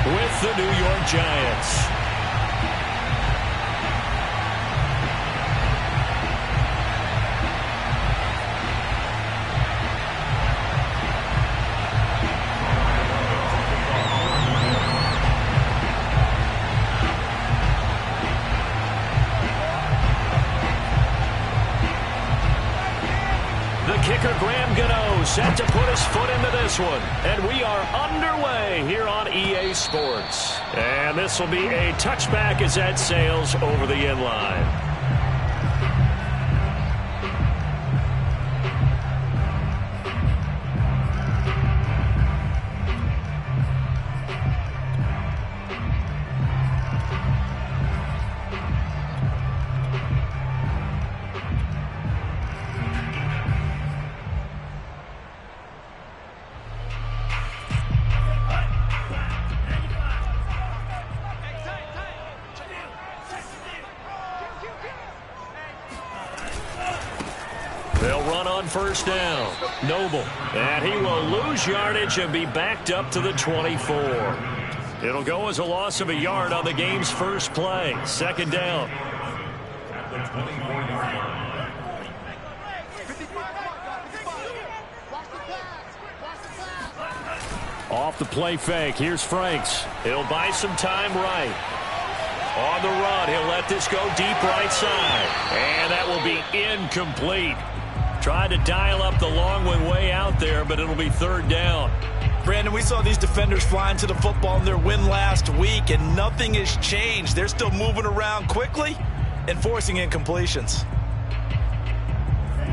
with the New York Giants. Set to put his foot into this one. And we are underway here on EA Sports. And this will be a touchback as that sails over the end line. First down. Noble. And he will lose yardage and be backed up to the 24. It'll go as a loss of a yard on the game's first play. Second down. Off the play fake. Here's Franks. He'll buy some time right. On the run, he'll let this go deep right side. And that will be incomplete. Tried to dial up the long one way out there, but it'll be third down. Brandon, we saw these defenders flying to the football in their win last week, and nothing has changed. They're still moving around quickly and forcing incompletions.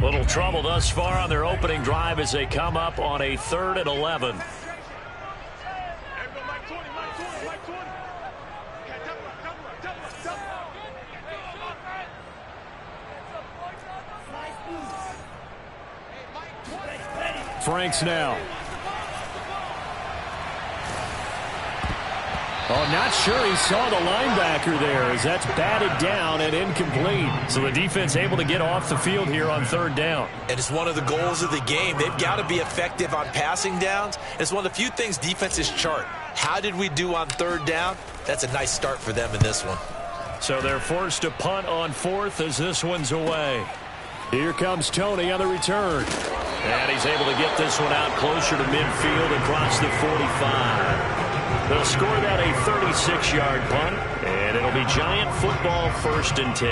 Little trouble thus far on their opening drive as they come up on a 3rd and 11. Franks now. Oh, not sure he saw the linebacker there as that's batted down and incomplete. So the defense able to get off the field here on third down. And it's one of the goals of the game. They've got to be effective on passing downs. It's one of the few things defenses chart. How did we do on third down? That's a nice start for them in this one. So they're forced to punt on 4th as this one's away. Here comes Tony on the return. And he's able to get this one out closer to midfield across the 45. They'll score that a 36-yard punt, and it'll be Giant football 1st and 10.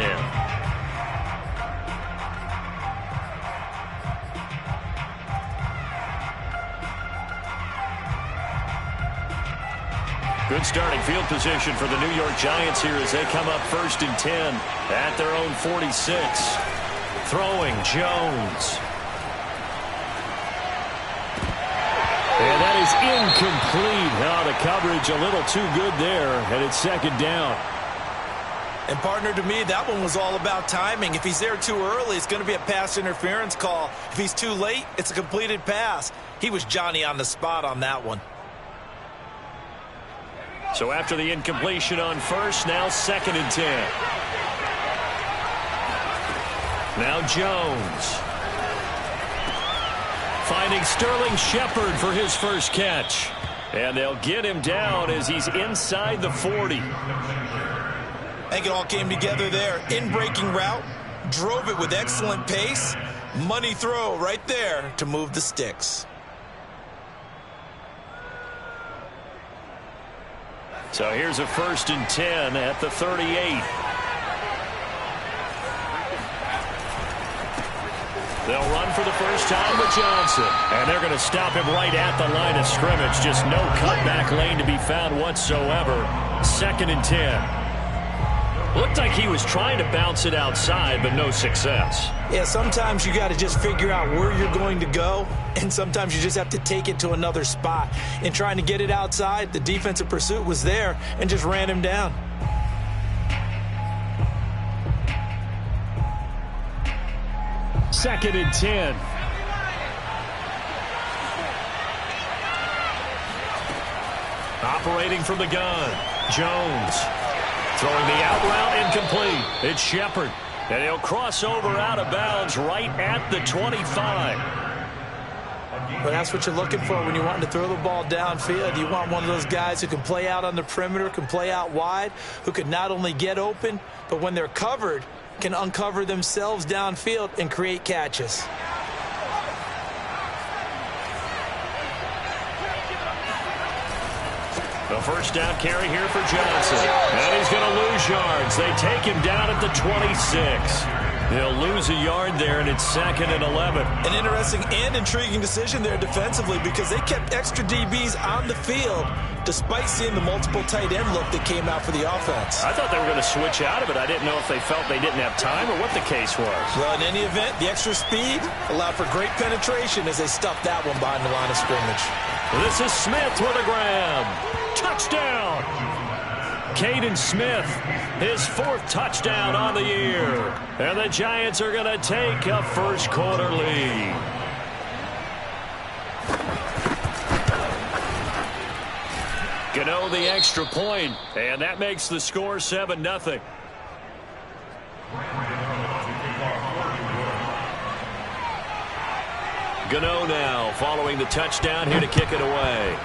Good starting field position for the New York Giants here as they come up 1st and 10 at their own 46. Throwing Jones. And that is incomplete. Oh, the coverage a little too good there, and it's second down. And, partner, to me, that one was all about timing. If he's there too early, it's going to be a pass interference call. If he's too late, it's a completed pass. He was Johnny on the spot on that one. So after the incompletion on 1st, now 2nd and 10. Now Jones. Finding Sterling Shepard for his first catch. And they'll get him down as he's inside the 40. I think it all came together there. In-breaking route. Drove it with excellent pace. Money throw right there to move the sticks. So here's a 1st and 10 at the 38. They'll run for the first time with Johnson. And they're going to stop him right at the line of scrimmage. Just no cutback lane to be found whatsoever. 2nd and 10. Looked like he was trying to bounce it outside, but no success. Yeah, sometimes you got to just figure out where you're going to go, and sometimes you just have to take it to another spot. In trying to get it outside, the defensive pursuit was there and just ran him down. Second and 10. Operating from the gun. Jones. Throwing the out route incomplete. It's Shepard. And he'll cross over out of bounds right at the 25. Well, that's what you're looking for when you want to throw the ball downfield. You want one of those guys who can play out on the perimeter, can play out wide, who can not only get open, but when they're covered, can uncover themselves downfield and create catches. The first down carry here for Johnson. And he's going to lose yards. They take him down at the 26. They'll lose a yard there, and it's 2nd and 11. An interesting and intriguing decision there defensively because they kept extra DBs on the field despite seeing the multiple tight end look that came out for the offense. I thought they were going to switch out of it. I didn't know if they felt they didn't have time or what the case was. Well, in any event, the extra speed allowed for great penetration as they stuffed that one behind the line of scrimmage. This is Smith with a grab. Touchdown! Caden Smith, his 4th touchdown on the year. And the Giants are going to take a first quarter lead. Gano the extra point, and that makes the score 7-0. Gano now following the touchdown here to kick it away.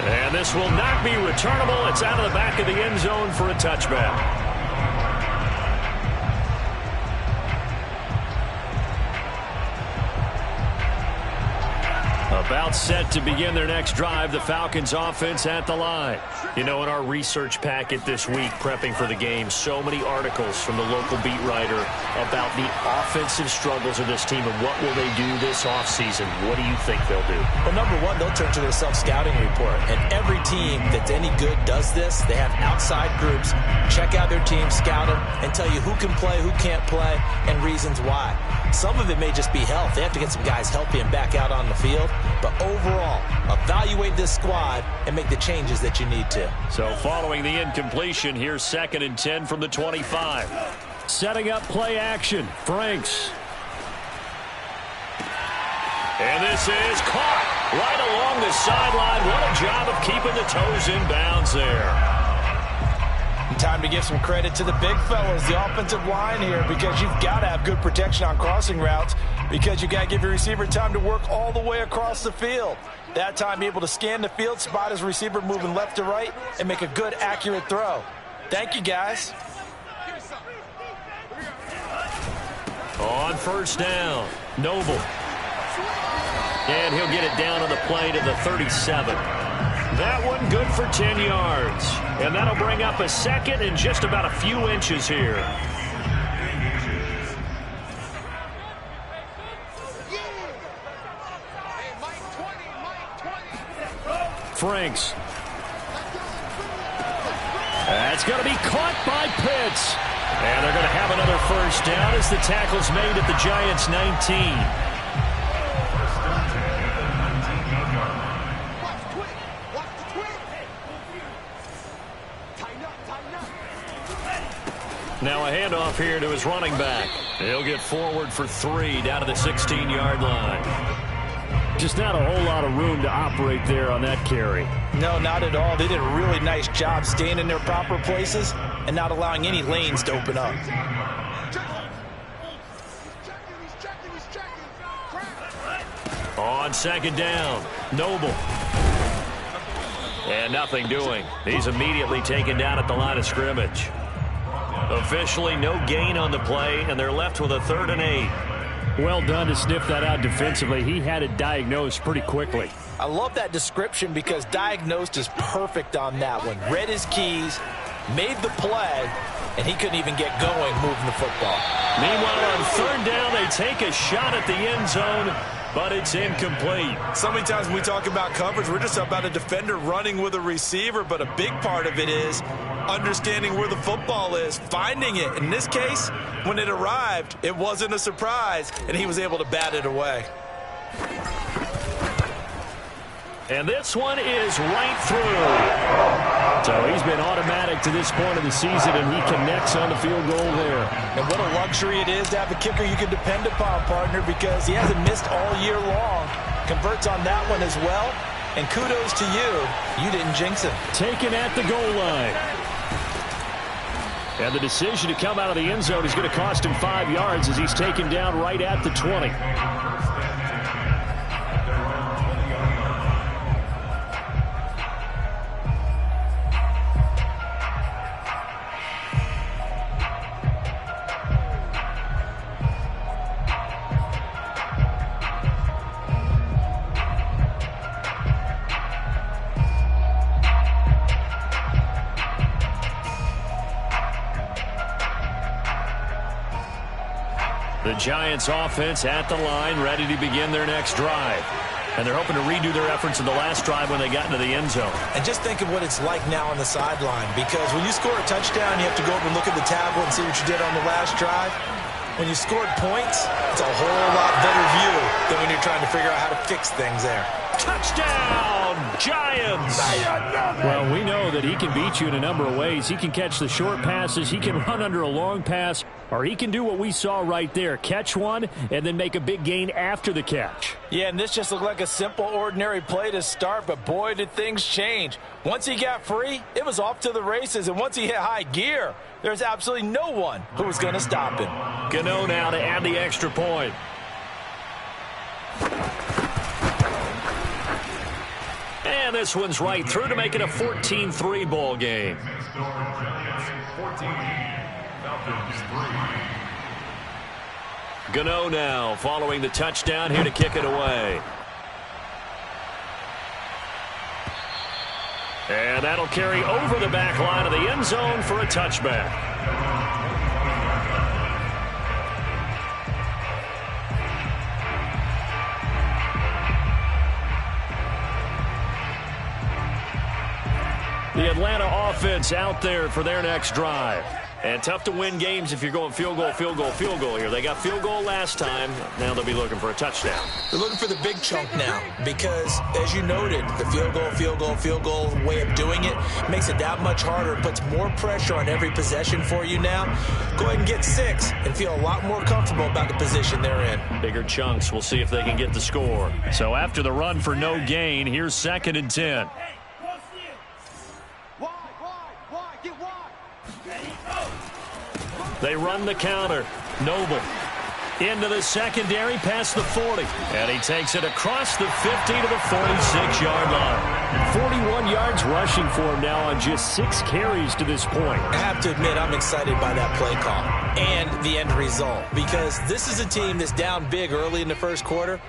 And this will not be returnable. It's out of the back of the end zone for a touchback. About set to begin their next drive, the Falcons offense at the line. You know, in our research packet this week, prepping for the game, so many articles from the local beat writer about the offensive struggles of this team and what will they do this offseason. What do you think they'll do? Well, number one, they'll turn to their self-scouting report. And every team that's any good does this. They have outside groups. Check out their team, scout them, and tell you who can play, who can't play, and reasons why. Some of it may just be health. They have to get some guys healthy and back out on the field. But overall, evaluate this squad and make the changes that you need to. So following the incompletion, here's 2nd and 10 from the 25. Setting up play action. Franks. And this is caught right along the sideline. What a job of keeping the toes in bounds there. Time to give some credit to the big fellas, the offensive line here, because you've got to have good protection on crossing routes because you got to give your receiver time to work all the way across the field. That time, be able to scan the field, spot his receiver moving left to right, and make a good, accurate throw. Thank you, guys. On first down, Noble. And he'll get it down on the play to the 37. That one good for 10 yards. And that'll bring up a 2nd and just about a few inches here. Franks. That's going to be caught by Pitts. And they're going to have another first down as the tackle's made at the Giants' 19. Now a handoff here to his running back. He'll get forward for 3 down to the 16-yard line. Just not a whole lot of room to operate there on that carry. No, not at all. They did a really nice job staying in their proper places and not allowing any lanes to open up. On 2nd down, Noble. And nothing doing. He's immediately taken down at the line of scrimmage. Officially no gain on the play, and they're left with a 3rd and 8. Well done to sniff that out defensively. He had it diagnosed pretty quickly. I love that description because diagnosed is perfect on that one. Read his keys, made the play, and he couldn't even get going moving the football. Meanwhile, on 3rd down, they take a shot at the end zone, but it's incomplete. So many times when we talk about coverage, we're just about a defender running with a receiver, but a big part of it is understanding where the football is, finding it. In this case, when it arrived, it wasn't a surprise, and he was able to bat it away. And this one is right through. So he's been automatic to this point of the season, and he connects on the field goal there. And what a luxury it is to have a kicker you can depend upon, partner, because he hasn't missed all year long. Converts on that one as well. And kudos to you. You didn't jinx him. Taken at the goal line. And the decision to come out of the end zone is going to cost him 5 yards as he's taken down right at the 20. The Giants offense at the line, ready to begin their next drive. And they're hoping to redo their efforts in the last drive when they got into the end zone. And just think of what it's like now on the sideline, because when you score a touchdown, you have to go over and look at the tablet and see what you did on the last drive. When you scored points, it's a whole lot better view than when you're trying to figure out how to fix things there. Touchdown, Giants! Well, we know that he can beat you in a number of ways. He can catch the short passes, he can run under a long pass, or he can do what we saw right there, catch one and then make a big gain after the catch. Yeah, and this just looked like a simple, ordinary play to start, but boy, did things change. Once he got free, it was off to the races, and once he hit high gear, there's absolutely no one who was going to stop him. Gano now to add the extra point. And this one's right through to make it a 14-3 ball game. Gano now following the touchdown here to kick it away. And that'll carry over the back line of the end zone for a touchback. The Atlanta offense out there for their next drive. And tough to win games if you're going field goal, field goal, field goal here. They got field goal last time. Now they'll be looking for a touchdown. They're looking for the big chunk now because, as you noted, the field goal, field goal, field goal way of doing it makes it that much harder and puts more pressure on every possession for you now. Go ahead and get 6 and feel a lot more comfortable about the position they're in. Bigger chunks. We'll see if they can get the score. So after the run for no gain, here's 2nd and 10. They run the counter. Noble into the secondary past the 40. And he takes it across the 50 to the 46-yard line. 41 yards rushing for him now on just 6 carries to this point. I have to admit, I'm excited by that play call and the end result because this is a team that's down big early in the first quarter.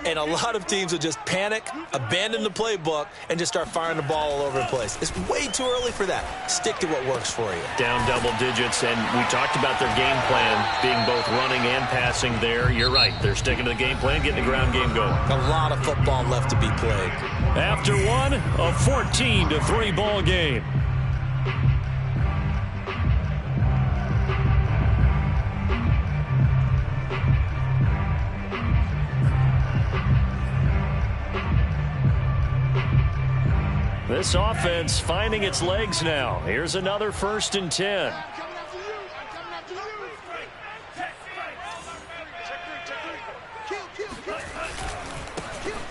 And a lot of teams will just panic, abandon the playbook, and just start firing the ball all over the place. It's way too early for that. Stick to what works for you. Down double digits, and we talked about their game plan being both running and passing there. You're right. They're sticking to the game plan, getting the ground game going. A lot of football left to be played. After one, a 14-3 ball game. This offense finding its legs now. Here's another 1st and 10.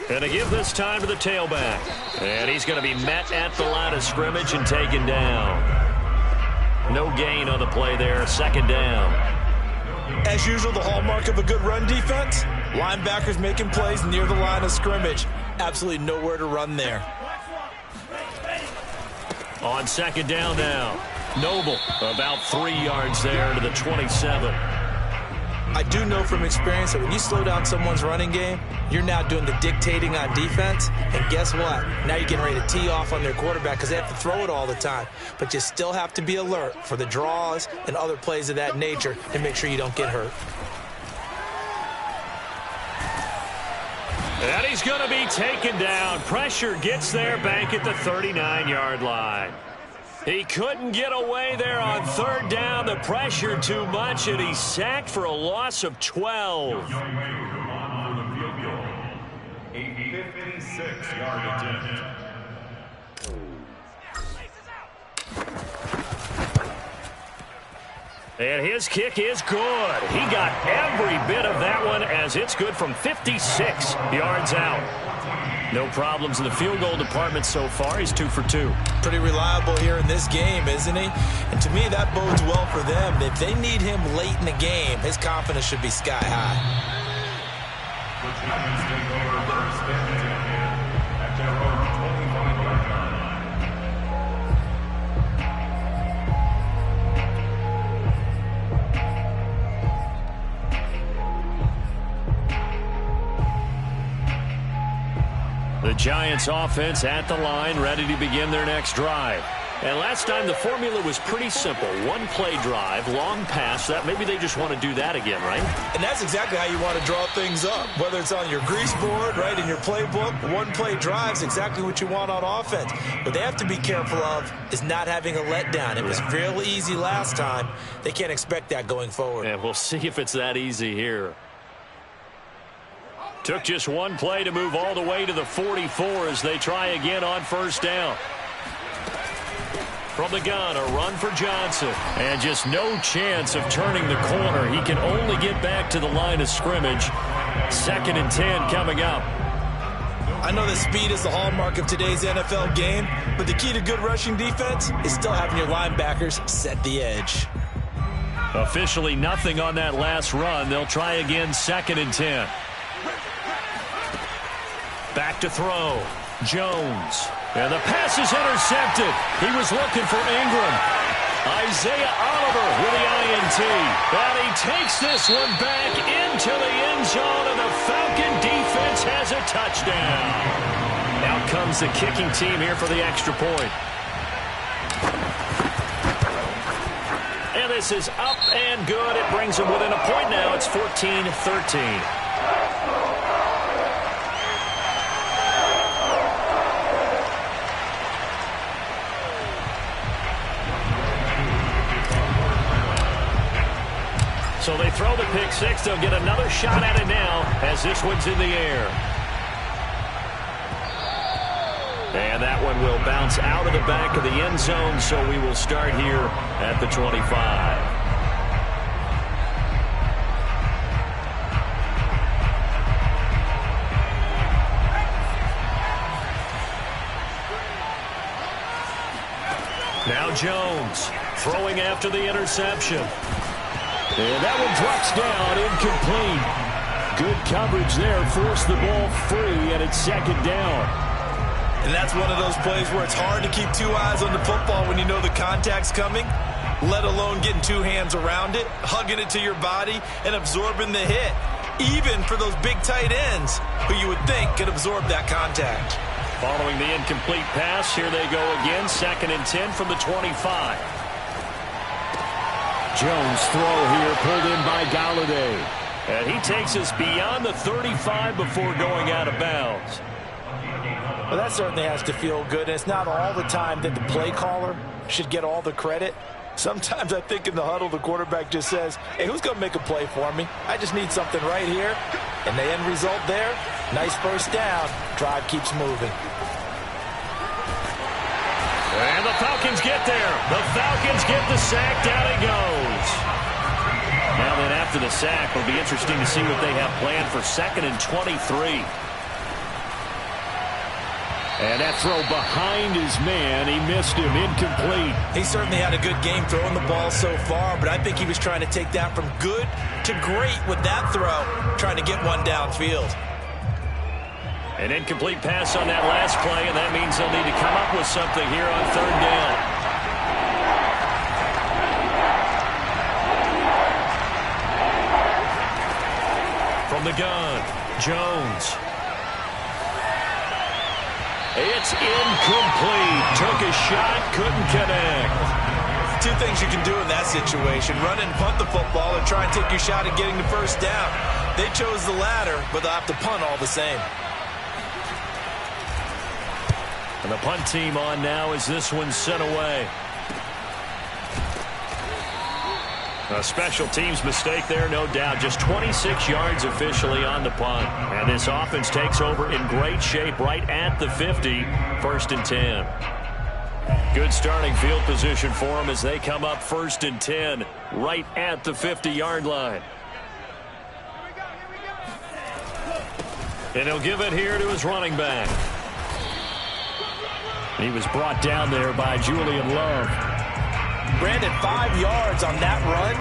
And to give this time to the tailback. And he's going to be met at the line of scrimmage and taken down. No gain on the play there. 2nd down. As usual, the hallmark of a good run defense, linebackers making plays near the line of scrimmage. Absolutely nowhere to run there. On 2nd down now, Noble about 3 yards there to the 27. I do know from experience that when you slow down someone's running game, you're now doing the dictating on defense. And guess what? Now you're getting ready to tee off on their quarterback because they have to throw it all the time. But you still have to be alert for the draws and other plays of that nature to make sure you don't get hurt. And he's going to be taken down. Pressure gets there back at the 39-yard line. He couldn't get away there on 3rd down. The pressure too much, and he's sacked for a loss of 12. A 56-yard attempt. And his kick is good. He got every bit of that one as it's good from 56 yards out. No problems in the field goal department so far. He's 2 for 2. Pretty reliable here in this game, isn't he? And to me, that bodes well for them. If they need him late in the game, his confidence should be sky high. The Giants offense at the line, ready to begin their next drive. And last time the formula was pretty simple. One play drive, long pass. That maybe they just want to do that again, right? And that's exactly how you want to draw things up. Whether it's on your grease board, right, in your playbook, one play drive is exactly what you want on offense. What they have to be careful of is not having a letdown. It was real easy last time. They can't expect that going forward. And we'll see if it's that easy here. Took just one play to move all the way to the 44 as they try again on first down. From the gun, a run for Johnson. And just no chance of turning the corner. He can only get back to the line of scrimmage. 2nd and 10 coming up. I know that speed is the hallmark of today's NFL game, but the key to good rushing defense is still having your linebackers set the edge. Officially nothing on that last run. They'll try again 2nd and 10. Back to throw. Jones. And the pass is intercepted. He was looking for Ingram. Isaiah Oliver with the INT. And he takes this one back into the end zone, and the Falcon defense has a touchdown. Out comes the kicking team here for the extra point. And this is up and good. It brings them within a point now. It's 14-13. So they throw the pick six. They'll get another shot at it now as this one's in the air. And that one will bounce out of the back of the end zone, so we will start here at the 25. Now Jones throwing after the interception. And that one drops down, incomplete. Good coverage there, forced the ball free, and it's 2nd down. And that's one of those plays where it's hard to keep two eyes on the football when you know the contact's coming, let alone getting two hands around it, hugging it to your body, and absorbing the hit, even for those big tight ends who you would think could absorb that contact. Following the incomplete pass, here they go again, 2nd and 10 from the 25. Jones throw here, pulled in by Galladay. And he takes us beyond the 35 before going out of bounds. Well, that certainly has to feel good. And it's not all the time that the play caller should get all the credit. Sometimes I think in the huddle, the quarterback just says, hey, who's going to make a play for me? I just need something right here. And the end result there, nice first down. Drive keeps moving. And the Falcons get there. The Falcons get the sack. Down it goes. Now then, after the sack, it'll be interesting to see what they have planned for 2nd and 23. And that throw behind his man. He missed him. Incomplete. He certainly had a good game throwing the ball so far, but I think he was trying to take that from good to great with that throw, trying to get one downfield. An incomplete pass on that last play, and that means they'll need to come up with something here on 3rd down. From the gun, Jones. It's incomplete. Took a shot, couldn't connect. Two things you can do in that situation. Run and punt the football or try and take your shot at getting the first down. They chose the latter, but they'll have to punt all the same. And the punt team on now as this one's sent away. A special teams mistake there, no doubt. Just 26 yards officially on the punt. And this offense takes over in great shape right at the 50, 1st and 10. Good starting field position for them as they come up 1st and 10 right at the 50-yard line. And he'll give it here to his running back. He was brought down there by Julian Love. Brandon, 5 yards on that run.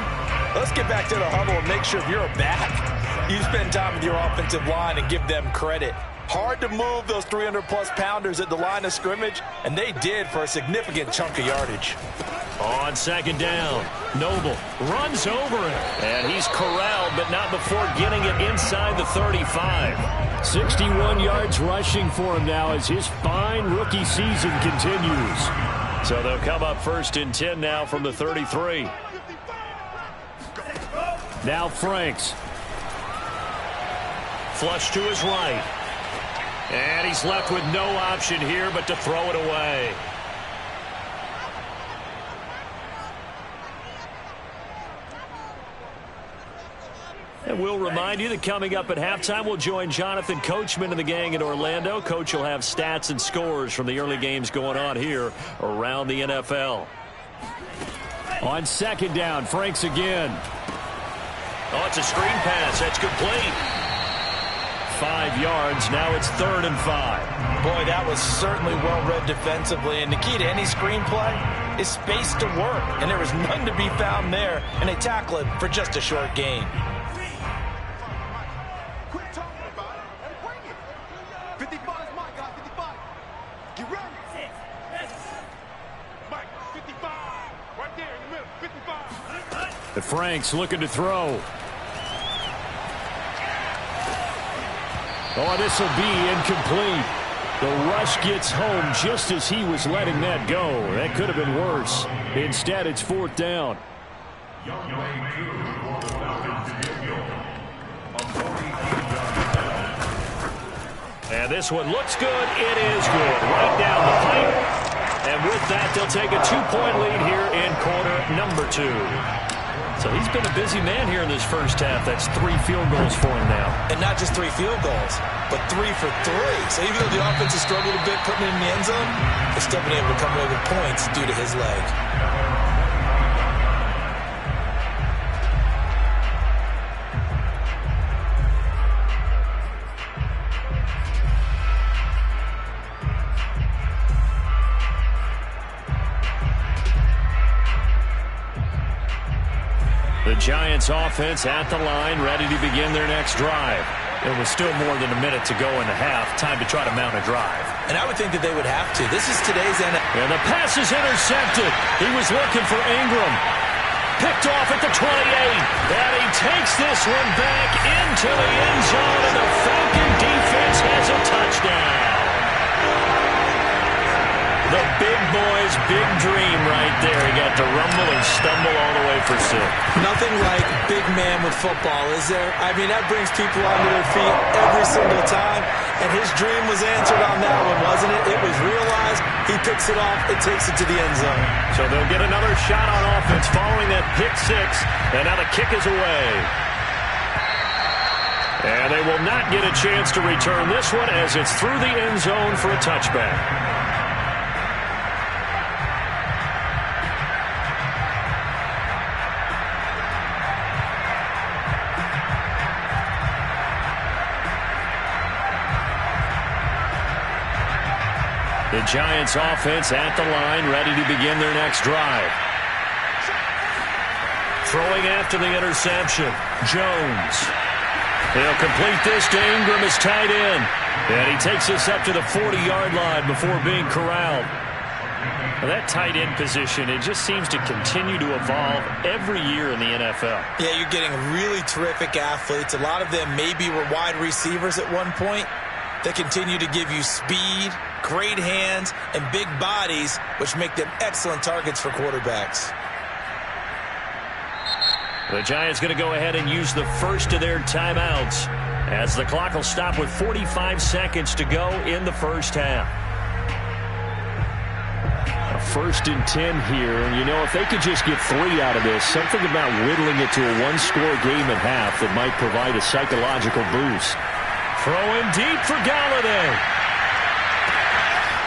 Let's get back to the huddle and make sure if you're a back, you spend time with your offensive line and give them credit. Hard to move those 300-plus pounders at the line of scrimmage, and they did for a significant chunk of yardage. On second down, Noble runs over it. And he's corralled, but not before getting it inside the 35. 61 yards rushing for him now as his fine rookie season continues. So they'll come up 1st and 10 now from the 33. Now Franks. Flush to his right. And he's left with no option here but to throw it away. And we'll remind you that coming up at halftime, we'll join Jonathan Coachman and the gang in Orlando. Coach will have stats and scores from the early games going on here around the NFL. On second down, Franks again. Oh, it's a screen pass. That's complete. 5 yards. Now it's 3rd and 5. Boy, that was certainly well-read defensively. And the key to any screenplay is space to work. And there was none to be found there. And they tackle it for just a short gain. The Franks looking to throw. Oh, this will be incomplete. The rush gets home just as he was letting that go. That could have been worse. Instead, it's 4th down. And this one looks good. It is good. Right down the pipe. And with that, they'll take a 2-point lead here in quarter number 2. So he's been a busy man here in this first half. That's 3 field goals for him now. And not just 3 field goals, but 3 for 3. So even though the offense has struggled a bit putting it in the end zone, they've still been able to come away with points due to his leg. The Giants offense at the line, ready to begin their next drive. It was still more than a minute to go in the half. Time to try to mount a drive. And I would think that they would have to. This is today's NFL. And the pass is intercepted. He was looking for Ingram. Picked off at the 28. And he takes this one back into the end zone. And the Falcon defense has a touchdown. The big boy's big dream right there. He got to rumble and stumble all the way for 6. Nothing like big man with football, is there? I mean, that brings people onto their feet every single time. And his dream was answered on that one, wasn't it? It was realized. He picks it off. It takes it to the end zone. So they'll get another shot on offense following that pick 6. And now the kick is away. And they will not get a chance to return this one as it's through the end zone for a touchback. The Giants offense at the line, ready to begin their next drive. Throwing after the interception, Jones. He'll complete this to Ingram as tight end. And he takes us up to the 40-yard line before being corralled. Well, that tight end position, it just seems to continue to evolve every year in the NFL. Yeah, you're getting really terrific athletes. A lot of them maybe were wide receivers at one point. They continue to give you speed, great hands, and big bodies, which make them excellent targets for quarterbacks. The Giants going to go ahead and use the first of their timeouts as the clock will stop with 45 seconds to go in the first half. A 1st and 10 here, and you know, if they could just get 3 out of this, something about whittling it to a 1-score game at half that might provide a psychological boost. Throwing deep for Galladay.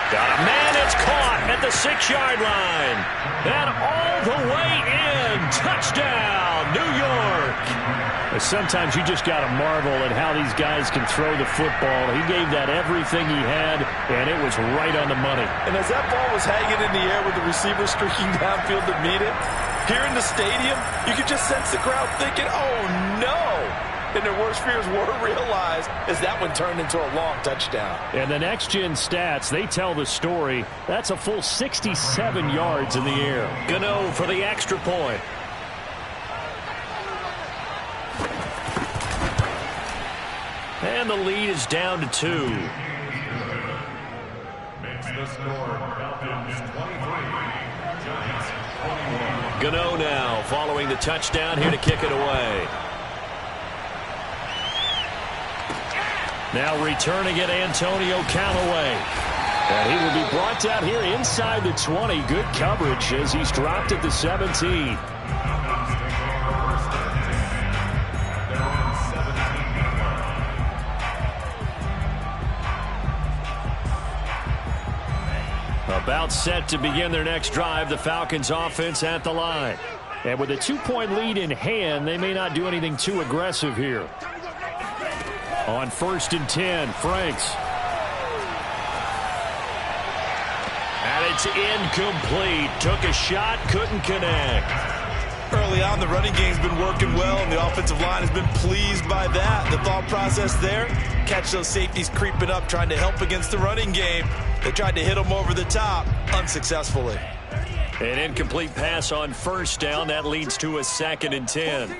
Got a man that's caught at the 6-yard line. And all the way in. Touchdown, New York. Sometimes you just got to marvel at how these guys can throw the football. He gave that everything he had, and it was right on the money. And as that ball was hanging in the air with the receiver streaking downfield to meet it, here in the stadium, you could just sense the crowd thinking, oh, no. And their worst fears were realized as that one turned into a long touchdown. And the next-gen stats, they tell the story. That's a full 67 yards in the air. Gano for the extra point. And the lead is down to 2. Makes the score Falcons 23, Giants 21. Gano now following the touchdown, here to kick it away. Now returning it, Antonio Callaway. And he will be brought down here inside the 20. Good coverage as he's dropped at the 17. About set to begin their next drive, the Falcons offense at the line. And with a 2-point lead in hand, they may not do anything too aggressive here. On 1st and 10, Franks. And it's incomplete. Took a shot, couldn't connect. Early on, the running game's been working well, and the offensive line has been pleased by that. The thought process there, catch those safeties creeping up, trying to help against the running game. They tried to hit them over the top, unsuccessfully. An incomplete pass on 1st down. That leads to a 2nd and 10.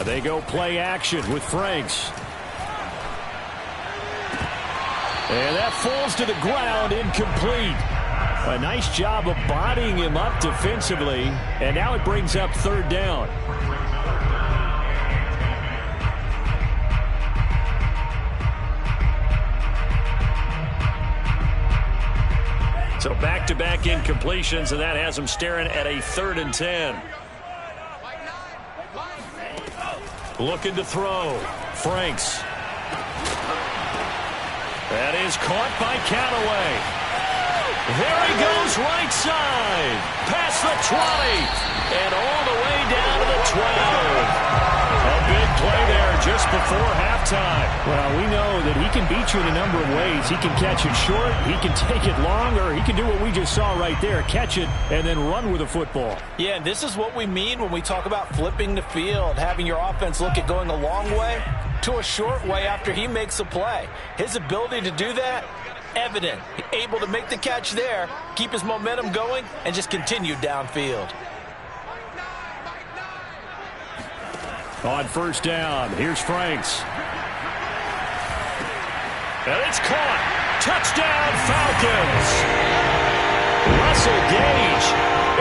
They go play action with Franks. And that falls to the ground, incomplete. A nice job of bodying him up defensively. And now it brings up 3rd down. So back-to-back incompletions, and that has him staring at a 3rd and 10. Looking to throw. Franks. That is caught by Callaway. There he goes, right side. Past the 20. And all the way down to the 12. A big play there just before halftime. Well, we know that he can beat you in a number of ways. He can catch it short, he can take it long, or he can do what we just saw right there, catch it and then run with the football. Yeah, and this is what we mean when we talk about flipping the field, having your offense look at going a long way to a short way after he makes a play. His ability to do that, evident. Able to make the catch there, keep his momentum going, and just continue downfield. On 1st down, here's Franks. And it's caught. Touchdown, Falcons. Russell Gage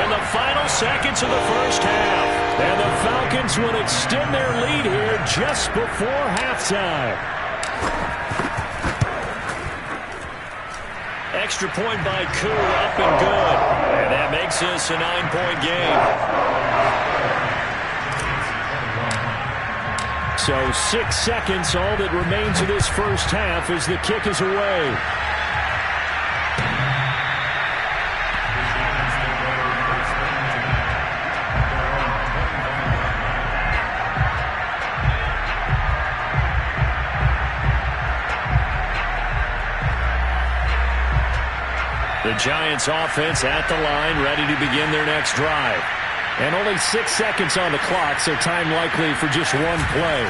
in the final seconds of the 1st half. And the Falcons will extend their lead here just before halftime. Extra point by Koo, up and good. And that makes this a 9-point game. So 6 seconds, all that remains of this 1st half as the kick is away. The Giants offense at the line, ready to begin their next drive. And only 6 seconds on the clock, so time likely for just one play.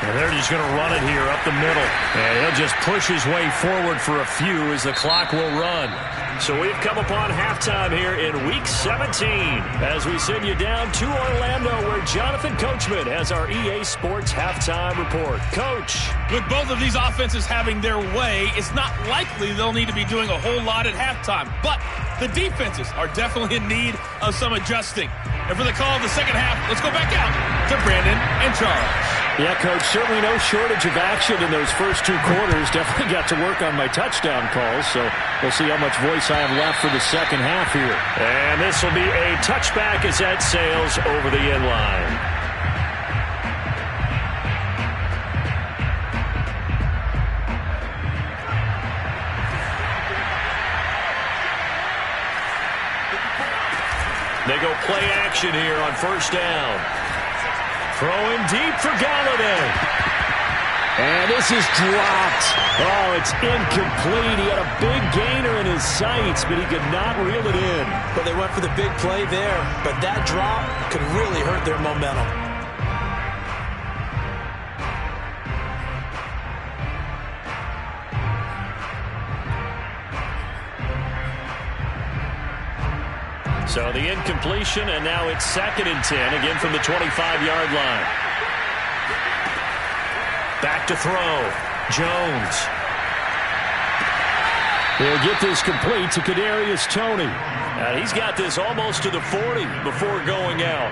And they're just going to run it here up the middle. And he'll just push his way forward for a few as the clock will run. So we've come upon halftime here in Week 17 as we send you down to Orlando where Jonathan Coachman has our EA Sports Halftime Report. Coach. With both of these offenses having their way, it's not likely they'll need to be doing a whole lot at halftime. But the defenses are definitely in need of some adjusting. And for the call of the 2nd half, let's go back out to Brandon and Charles. Yeah, Coach, certainly no shortage of action in those first 2 quarters. Definitely got to work on my touchdown calls, so we'll see how much voice I have left for the 2nd half here. And this will be a touchback as that sails over the end line. They go play action here on 1st down. Throwing deep for Galladay. And this is dropped. Oh, it's incomplete. He had a big gainer in his sights, but he could not reel it in. Well, they went for the big play there, but that drop could really hurt their momentum. So the incompletion, and now it's 2nd and 10, again from the 25-yard line. Back to throw. Jones. He'll get this complete to Kadarius Toney. And he's got this almost to the 40 before going out.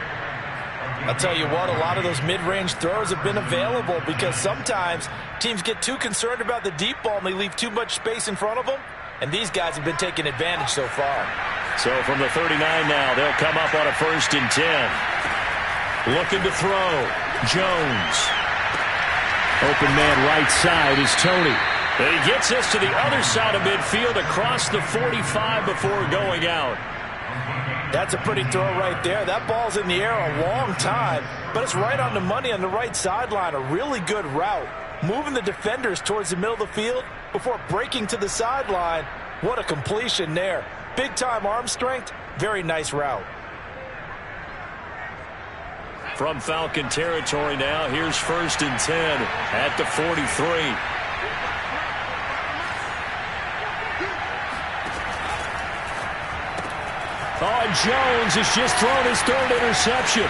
I'll tell you what, a lot of those mid-range throws have been available because sometimes teams get too concerned about the deep ball and they leave too much space in front of them. And these guys have been taking advantage so far. So from the 39 now, they'll come up on a 1st and 10. Looking to throw. Jones. Open man right side is Toney. And he gets this to the other side of midfield across the 45 before going out. That's a pretty throw right there. That ball's in the air a long time, but it's right on the money on the right sideline. A really good route. Moving the defenders towards the middle of the field before breaking to the sideline. What a completion there. Big-time arm strength. Very nice route. From Falcon territory now, here's 1st and 10 at the 43. Oh, and Jones has just thrown his 3rd interception.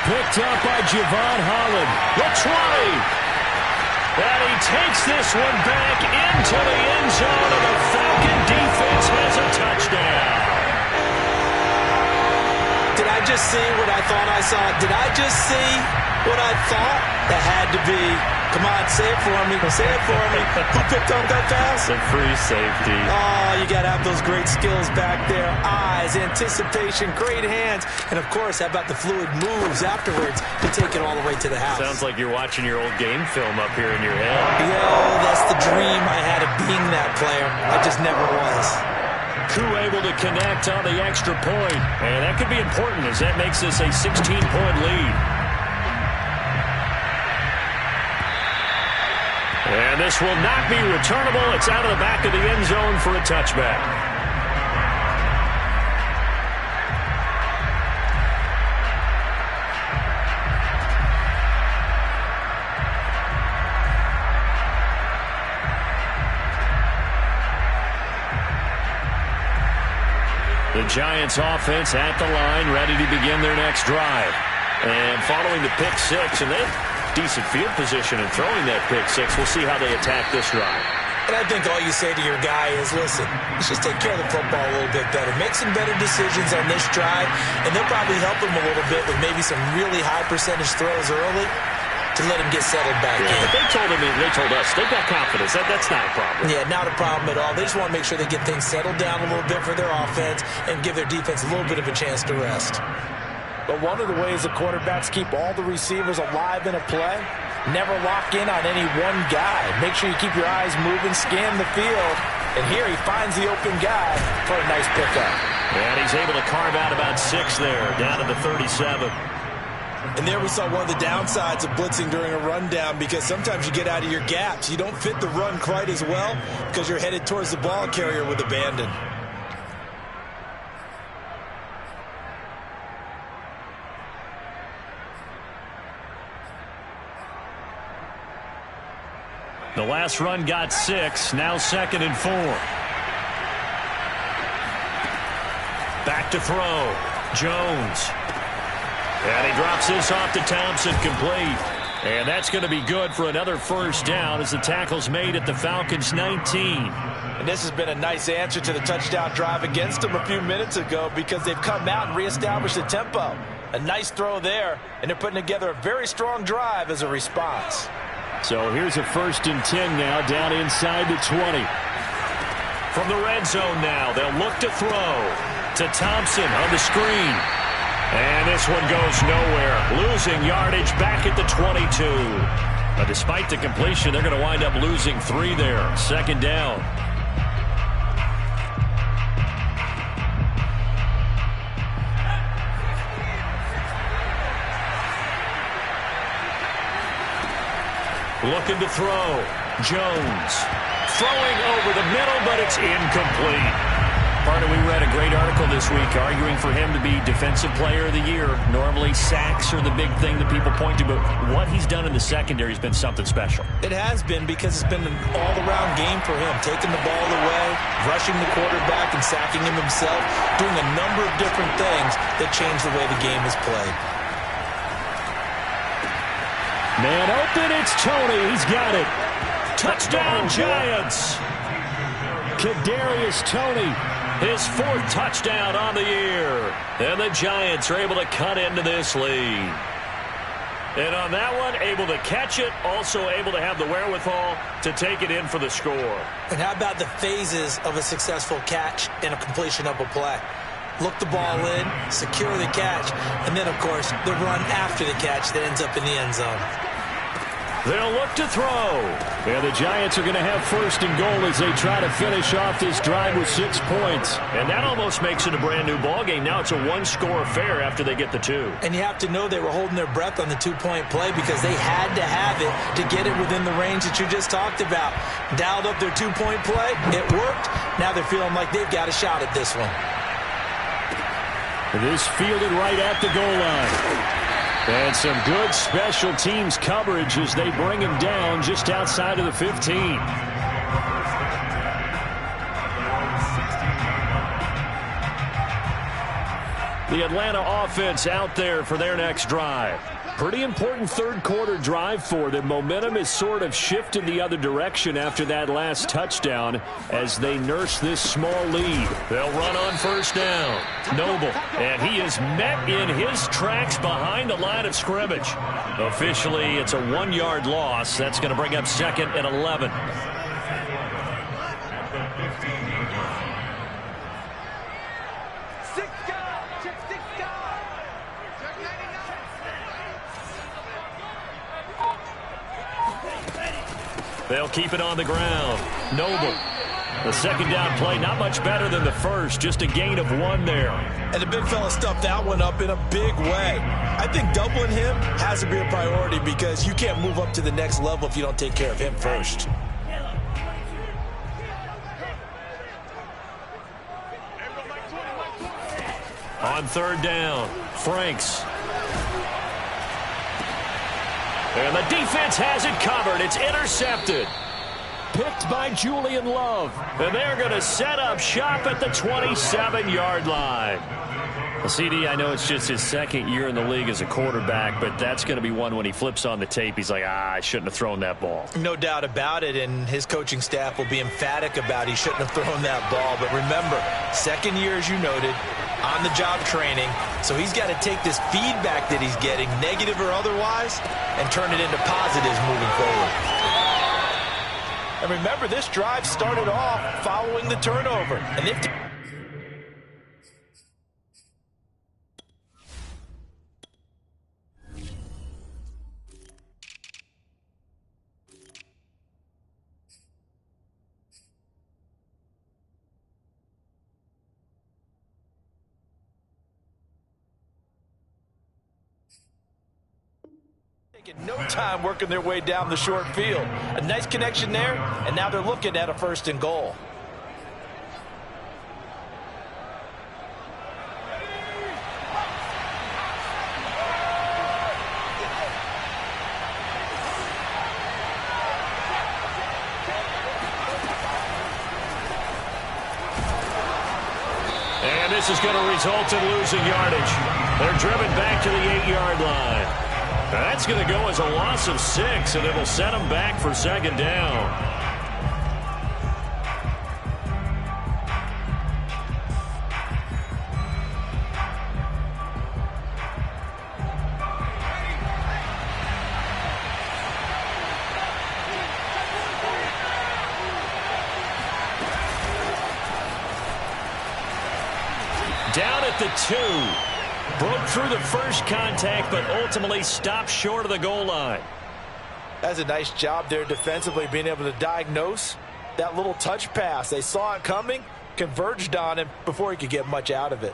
Picked up by Javon Holland. The 20. And he takes this one back into the end zone, and the Falcon defense has a touchdown. Did I just see what I thought I saw? Did I just see what I thought? That had to be. Come on, say it for me. Say it for me. Who picked up that pass? The free safety. Oh, you got to have those great skills back there. Eyes, anticipation, great hands. And, of course, how about the fluid moves afterwards to take it all the way to the house? Sounds like you're watching your old game film up here in your head. Yo, that's the dream I had of being that player. I just never was. Koo able to connect on the extra point. And that could be important as that makes this a 16-point lead. And this will not be returnable. It's out of the back of the end zone for a touchback. The Giants offense at the line, ready to begin their next drive. And following the pick six, and they decent field position and throwing that pick six. We'll see how they attack this drive. And I think all you say to your guy is, listen, let's just take care of the football a little bit better. Make some better decisions on this drive, and they'll probably help him a little bit with maybe some really high percentage throws early to let him get settled back in. But they told us they've got confidence. That's not a problem. Yeah, not a problem at all. They just want to make sure they get things settled down a little bit for their offense and give their defense a little bit of a chance to rest. But one of the ways the quarterbacks keep all the receivers alive in a play, never lock in on any one guy. Make sure you keep your eyes moving, scan the field. And here he finds the open guy for a nice pickup. And he's able to carve out about 6 there, down to the 37. And there we saw one of the downsides of blitzing during a rundown because sometimes you get out of your gaps. You don't fit the run quite as well because you're headed towards the ball carrier with abandon. The last run got 6, now 2nd and 4. Back to throw. Jones. And he drops this off to Thompson, complete. And that's going to be good for another first down as the tackle's made at the Falcons' 19. And this has been a nice answer to the touchdown drive against them a few minutes ago because they've come out and reestablished the tempo. A nice throw there, and they're putting together a very strong drive as a response. So here's a 1st and 10 now, down inside the 20. From the red zone now, they'll look to throw to Thompson on the screen. And this one goes nowhere. Losing yardage back at the 22. But despite the completion, they're going to wind up losing 3 there. 2nd down. Looking to throw. Jones. Throwing over the middle, but it's incomplete. Partner, we read a great article this week arguing for him to be Defensive Player of the Year. Normally, sacks are the big thing that people point to, but what he's done in the secondary has been something special. It has been, because it's been an all-around game for him, taking the ball away, rushing the quarterback and sacking him himself, doing a number of different things that change the way the game is played. Man open, it's Tony. He's got it. Touchdown, Giants. Kadarius Toney. His 4th touchdown on the year. And the Giants are able to cut into this lead. And on that one, able to catch it, also able to have the wherewithal to take it in for the score. And how about the phases of a successful catch and a completion of a play? Look the ball in, secure the catch, and then, of course, the run after the catch that ends up in the end zone. They'll look to throw. And the Giants are going to have 1st and goal as they try to finish off this drive with 6 points. And that almost makes it a brand-new ball game. Now it's a 1-score affair after they get the 2. And you have to know they were holding their breath on the 2-point play because they had to have it to get it within the range that you just talked about. Dialed up their 2-point play. It worked. Now they're feeling like they've got a shot at this one. This fielded right at the goal line. And some good special teams coverage as they bring him down just outside of the 15. The Atlanta offense out there for their next drive. Pretty important 3rd quarter drive for them. Momentum is sort of shifted the other direction after that last touchdown as they nurse this small lead. They'll run on 1st down. Noble, and he is met in his tracks behind the line of scrimmage. Officially, it's a 1-yard loss. That's going to bring up 2nd and 11. They'll keep it on the ground. Noble. The 2nd down play, not much better than the 1st. Just a gain of 1 there. And the big fella stuffed that one up in a big way. I think doubling him has to be a priority because you can't move up to the next level if you don't take care of him first. On 3rd down, Franks. And the defense has it covered. It's intercepted. Picked by Julian Love. And they're going to set up shop at the 27-yard line. Well, CD, I know it's just his 2nd year in the league as a quarterback, but that's going to be one when he flips on the tape. He's like, I shouldn't have thrown that ball. No doubt about it, and his coaching staff will be emphatic about he shouldn't have thrown that ball. But remember, 2nd year, as you noted, on-the-job training. So he's got to take this feedback that he's getting, negative or otherwise, and turn it into positives moving forward. And remember, this drive started off following the turnover. And they've taking no time working their way down the short field. A nice connection there, and now they're looking at a 1st and goal. And this is going to result in losing yardage. They're driven back to the 8-yard line. That's going to go as a loss of 6, and it'll set them back for 2nd down. Down at the 2. Broke through the first contact, but ultimately stopped short of the goal line. That's a nice job there defensively, being able to diagnose that little touch pass. They saw it coming, converged on him before he could get much out of it.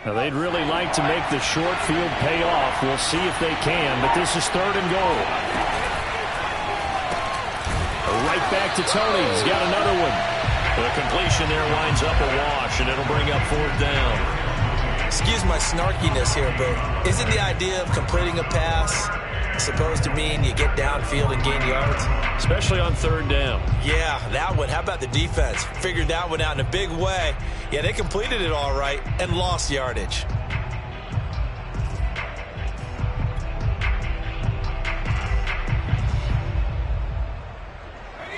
Now, they'd really like to make the short field pay off. We'll see if they can, but this is 3rd and goal. Right back to Tony. He's got another one. The completion there winds up a wash, and it'll bring up 4th down. Excuse my snarkiness here, but isn't the idea of completing a pass supposed to mean you get downfield and gain yards? Especially on 3rd down. Yeah, that one. How about the defense? Figured that one out in a big way. Yeah, they completed it all right and lost yardage.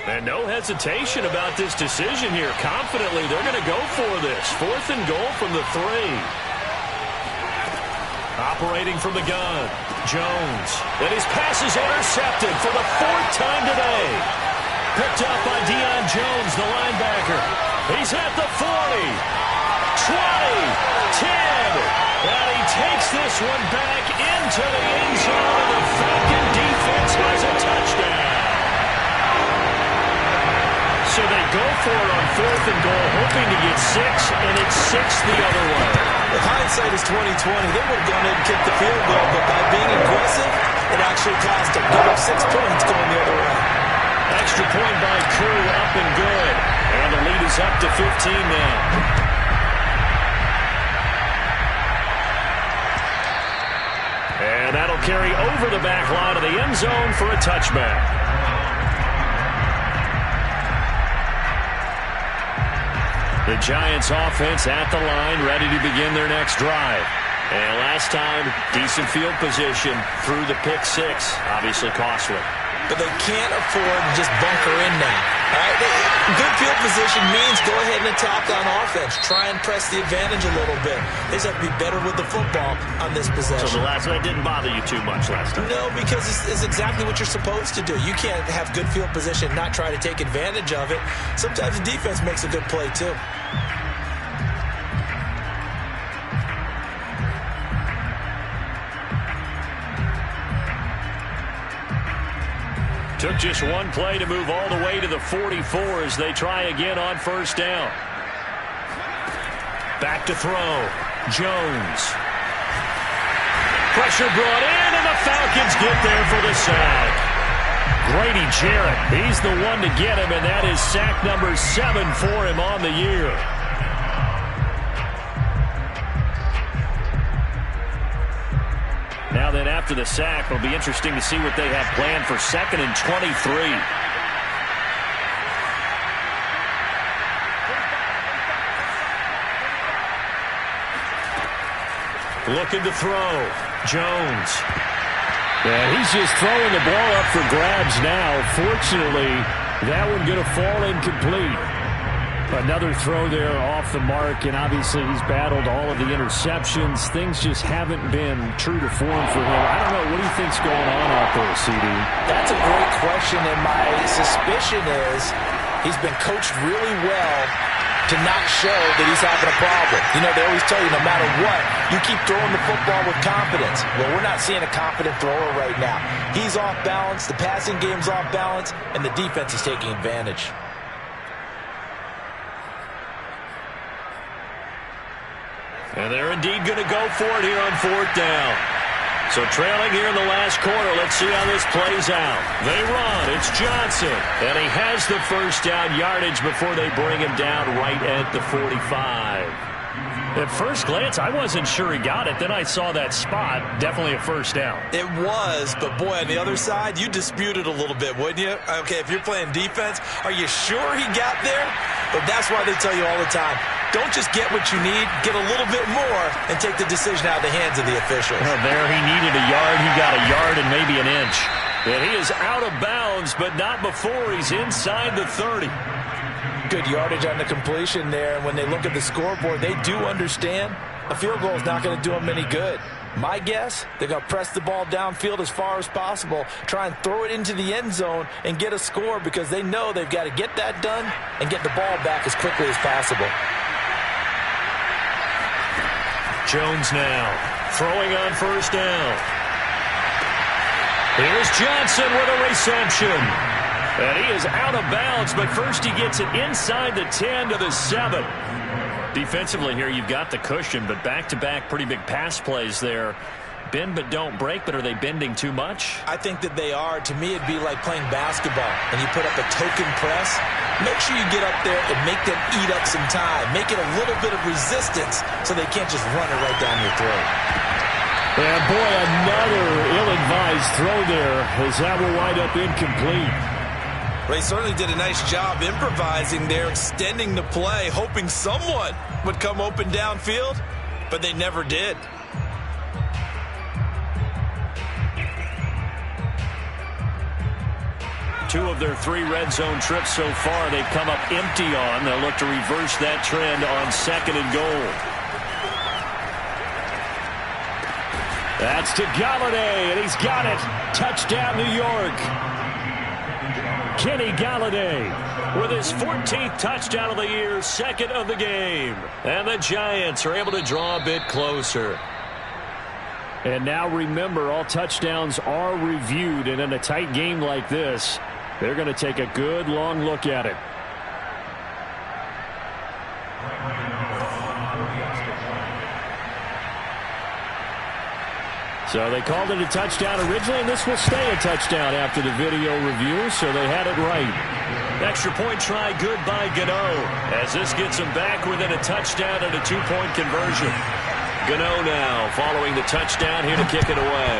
And no hesitation about this decision here. Confidently, they're going to go for this. 4th and goal from the 3. Operating from the gun, Jones. And his pass is intercepted for the 4th time today. Picked up by Deion Jones, the linebacker. He's at the 40, 20, 10. And he takes this one back into the end zone. And the Falcon defense has a touchdown. So they go for it on 4th and goal, hoping to get 6, and it's 6 the other way. If hindsight is 20/20, they would have gone in and kicked the field goal, but by being aggressive, it actually cost them. Give up 6 points going the other way. Extra point by Crew, up and good. And the lead is up to 15 now. And that'll carry over the back line of the end zone for a touchback. The Giants offense at the line, ready to begin their next drive. And last time, decent field position through the pick 6. Obviously costly. But they can't afford to just bunker in now. All right? Good field position means go ahead and attack on offense. Try and press the advantage a little bit. They just have to be better with the football on this possession. So that didn't bother you too much last time? No, because it's exactly what you're supposed to do. You can't have good field position and not try to take advantage of it. Sometimes the defense makes a good play, too. Took just one play to move all the way to the 44 as they try again on 1st down. Back to throw. Jones. Pressure brought in, and the Falcons get there for the sack. Grady Jarrett, he's the one to get him, and that is sack number 7 for him on the year. Now then, after the sack, it'll be interesting to see what they have planned for 2nd and 23. Looking to throw. Jones. Yeah, he's just throwing the ball up for grabs now. Fortunately, that one going to fall incomplete. Another throw there off the mark, and obviously he's battled all of the interceptions. Things just haven't been true to form for him. I don't know. What do you think's going on out there, CD? That's a great question, and my suspicion is he's been coached really well to not show that he's having a problem. You know, they always tell you no matter what, you keep throwing the football with confidence. Well, we're not seeing a confident thrower right now. He's off balance, the passing game's off balance, and the defense is taking advantage. And they're indeed going to go for it here on 4th down. So trailing here in the last quarter, let's see how this plays out. They run, it's Johnson, and he has the 1st down yardage before they bring him down right at the 45. At first glance, I wasn't sure he got it. Then I saw that spot. Definitely a 1st down. It was, but boy, on the other side, you dispute it a little bit, wouldn't you? Okay, if you're playing defense, are you sure he got there? But that's why they tell you all the time, don't just get what you need, get a little bit more, and take the decision out of the hands of the officials. Well, there he needed a yard. He got a yard and maybe an inch. And he is out of bounds, but not before he's inside the 30. Good yardage on the completion there. And when they look at the scoreboard, they do understand a field goal is not going to do them any good. My guess, they're going to press the ball downfield as far as possible, try and throw it into the end zone and get a score because they know they've got to get that done and get the ball back as quickly as possible. Jones now throwing on 1st down. Here's Johnson with a reception. And he is out of bounds, but first he gets it inside the 10 to the 7. Defensively here, you've got the cushion, but back-to-back pretty big pass plays there. Bend but don't break, but are they bending too much? I think that they are. To me, it'd be like playing basketball, and you put up a token press. Make sure you get up there and make them eat up some time. Make it a little bit of resistance so they can't just run it right down your throat. And boy, another ill-advised throw there as that will wind up incomplete. They certainly did a nice job improvising there, extending the play, hoping someone would come open downfield, but they never did. Two of their 3 red zone trips so far, they've come up empty on. They'll look to reverse that trend on 2nd and goal. That's to Galladay, and he's got it. Touchdown, New York. Kenny Galladay with his 14th touchdown of the year, 2nd of the game. And the Giants are able to draw a bit closer. And now remember, all touchdowns are reviewed, and in a tight game like this, they're going to take a good long look at it. So they called it a touchdown originally, and this will stay a touchdown after the video review, so they had it right. Extra point try good by Gano, as this gets them back within a touchdown and a 2-point conversion. Gano now following the touchdown here to kick it away.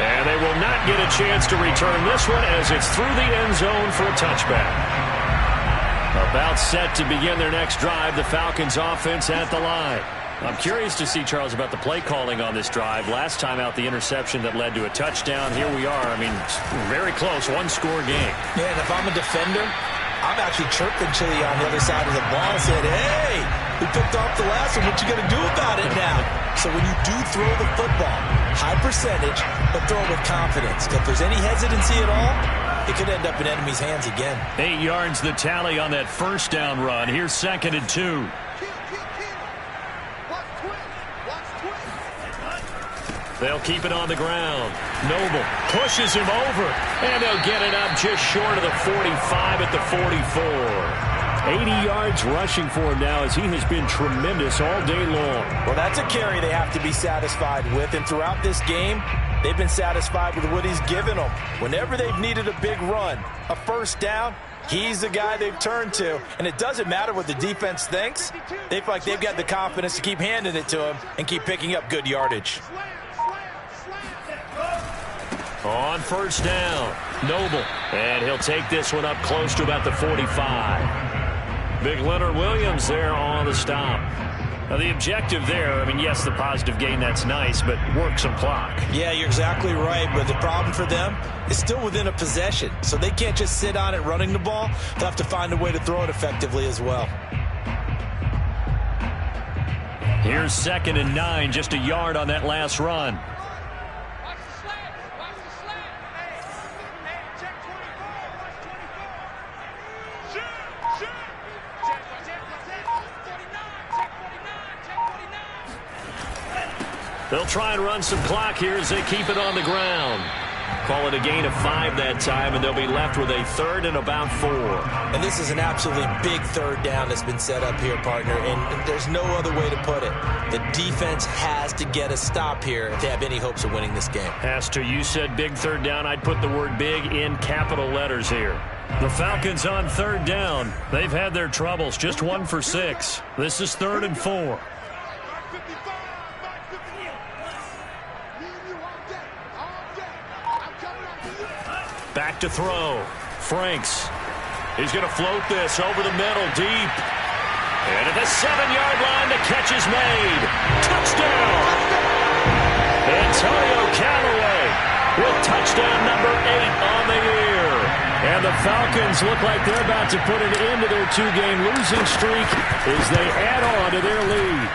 And they will not get a chance to return this one as it's through the end zone for a touchback. About set to begin their next drive, the Falcons offense at the line. I'm curious to see, Charles, about the play calling on this drive. Last time out, the interception that led to a touchdown. Here we are. I mean, very close, one-score game. Yeah, and if I'm a defender, I'm actually chirping Chili on the other side of the ball and said, hey, we picked off the last one. What you going to do about it now? So when you do throw the football, high percentage, but throw it with confidence. If there's any hesitancy at all, it could end up in enemy's hands again. 8 yards the tally on that first down run. Here's 2nd and 2. They'll keep it on the ground. Noble pushes him over, and they'll get it up just short of the 45 at the 44. 80 yards rushing for him now as he has been tremendous all day long. Well, that's a carry they have to be satisfied with, and throughout this game, they've been satisfied with what he's given them. Whenever they've needed a big run, a first down, he's the guy they've turned to. And it doesn't matter what the defense thinks. They feel like they've got the confidence to keep handing it to him and keep picking up good yardage. On first down, Noble. And he'll take this one up close to about the 45. Big Leonard Williams there on the stop. Now, the objective there, I mean, yes, the positive gain, that's nice, but work some clock. Yeah, you're exactly right, but the problem for them is still within a possession, so they can't just sit on it running the ball. They'll have to find a way to throw it effectively as well. Here's 2nd and 9, just a yard on that last run. They'll try and run some clock here as they keep it on the ground. Call it a gain of 5 that time, and they'll be left with a 3rd and about 4. And this is an absolutely big third down that's been set up here, partner, and there's no other way to put it. The defense has to get a stop here if they have any hopes of winning this game. Has to. You said big third down. I'd put the word big in capital letters here. The Falcons on 3rd down. They've had their troubles. Just 1 for 6. This is 3rd and 4. Back to throw. Franks. He's going to float this over the middle deep. And at the 7-yard line, the catch is made. Touchdown! Antonio Callaway with touchdown number 8 on the year. And the Falcons look like they're about to put an end to their 2-game losing streak as they add on to their lead.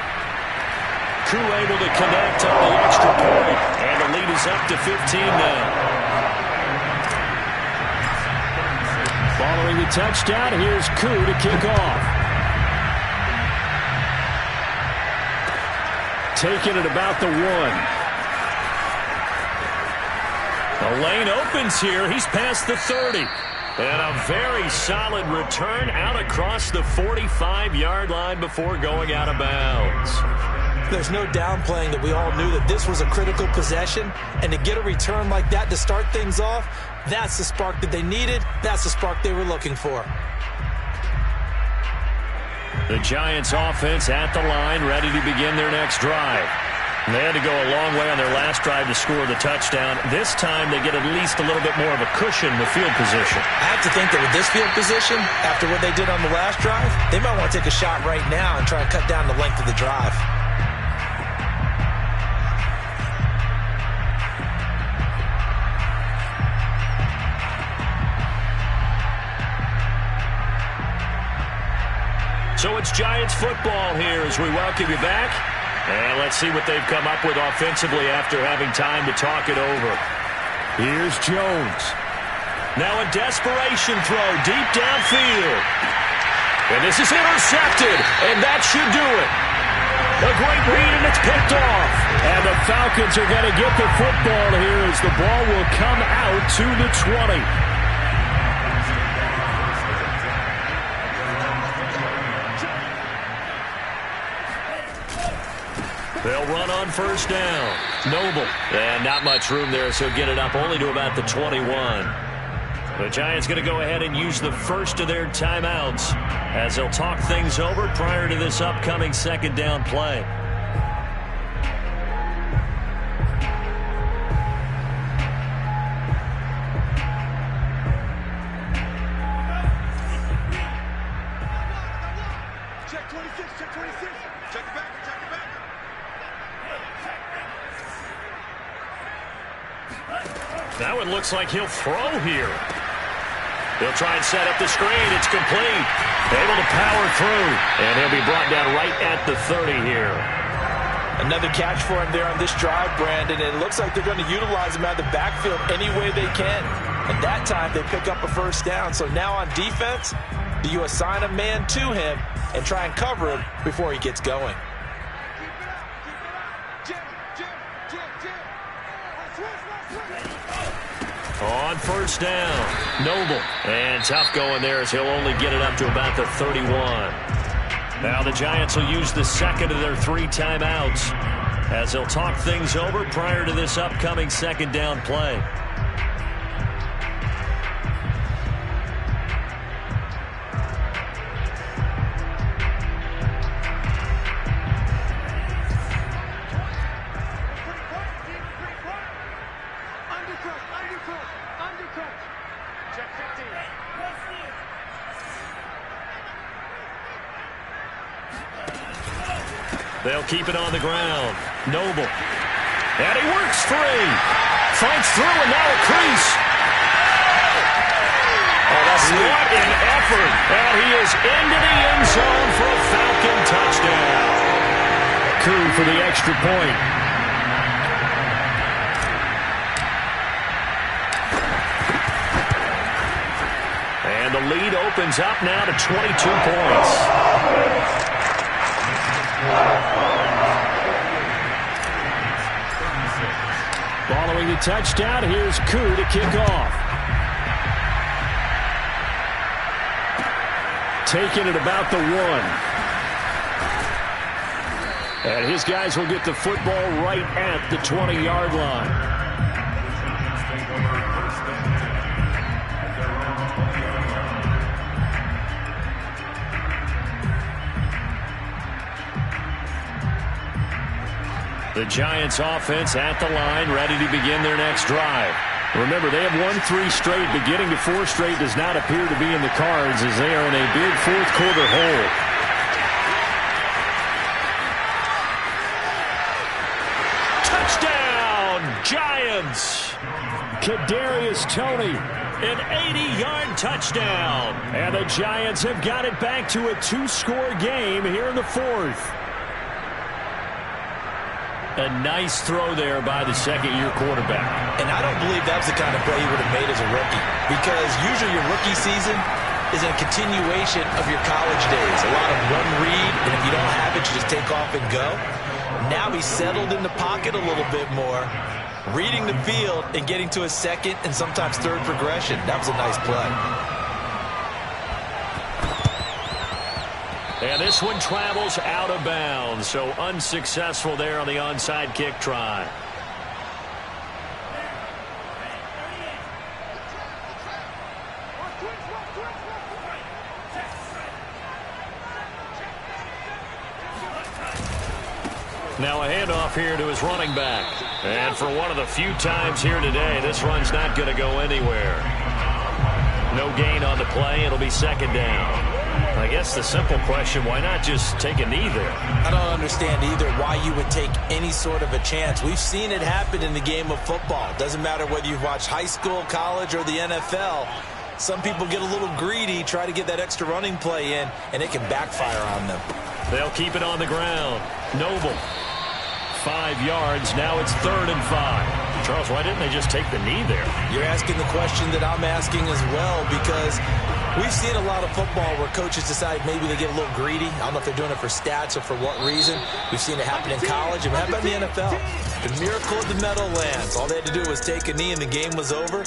Crew able to connect on the extra point. And the lead is up to 15 now. Following the touchdown, here's Koo to kick off. Taking it about the 1. The lane opens here. He's past the 30. And a very solid return out across the 45-yard line before going out of bounds. There's no downplaying that we all knew that this was a critical possession, and to get a return like that to start things off, that's the spark that they needed. That's the spark they were looking for. The Giants offense at the line, ready to begin their next drive. They had to go a long way on their last drive to score the touchdown. This time they get at least a little bit more of a cushion with field position. I have to think that with this field position, after what they did on the last drive, they might want to take a shot right now and try and cut down the length of the drive. So it's Giants football here as we welcome you back. And let's see what they've come up with offensively after having time to talk it over. Here's Jones. Now a desperation throw deep downfield. And this is intercepted, and that should do it. A great read, and it's picked off. And the Falcons are going to get the football here as the ball will come out to the 20. They'll run on first down. Noble. And not much room there, so get it up only to about the 21. The Giants going to go ahead and use the first of their timeouts as they'll talk things over prior to this upcoming second down play. Check 26, check 26. Check it back, check it back. That one looks like he'll throw here. He'll try and set up the screen. It's complete. Able to power through. And he'll be brought down right at the 30 here. Another catch for him there on this drive, Brandon. And it looks like they're going to utilize him out of the backfield any way they can. And that time they pick up a first down. So now on defense, do you assign a man to him and try and cover him before he gets going? On first down, Noble. And tough going there as he'll only get it up to about the 31. Now the Giants will use the second of their 3 timeouts as they'll talk things over prior to this upcoming second down play. They'll keep it on the ground. Noble. And he works free. Fights through and now a crease. Oh, that's sweet. What an effort. And he is into the end zone for a Falcon touchdown. Coup for the extra point. And the lead opens up now to 22 points. Following the touchdown, here's Coup to kick off. Taking it about the 1. And his guys will get the football right at the 20-yard line. The Giants offense at the line, ready to begin their next drive. Remember, they have won 3 straight, but getting to 4 straight does not appear to be in the cards as they are in a big fourth-quarter hole. Touchdown, Giants! Kadarius Toney. An 80-yard touchdown. And the Giants have got it back to a 2-score game here in the 4th. A nice throw there by the second-year quarterback. And I don't believe that was the kind of play he would have made as a rookie, because usually your rookie season is a continuation of your college days. A lot of run read, and if you don't have it, you just take off and go. Now he's settled in the pocket a little bit more, reading the field and getting to a second and sometimes third progression. That was a nice play. And this one travels out of bounds, so unsuccessful there on the onside kick try. Now a handoff here to his running back. And for one of the few times here today, this run's not going to go anywhere. No gain on the play. It'll be second down. I guess the simple question, why not just take a knee there? I don't understand either why you would take any sort of a chance. We've seen it happen in the game of football. Doesn't matter whether you've watched high school, college, or the NFL. Some people get a little greedy, try to get that extra running play in, and it can backfire on them. They'll keep it on the ground. Noble. 5 yards. Now it's 3rd and 5. Charles, why didn't they just take the knee there? You're asking the question that I'm asking as well, because we've seen a lot of football where coaches decide maybe they get a little greedy. I don't know if they're doing it for stats or for what reason. We've seen it happen in college and happen in the NFL. The miracle of the Meadowlands. All they had to do was take a knee and the game was over.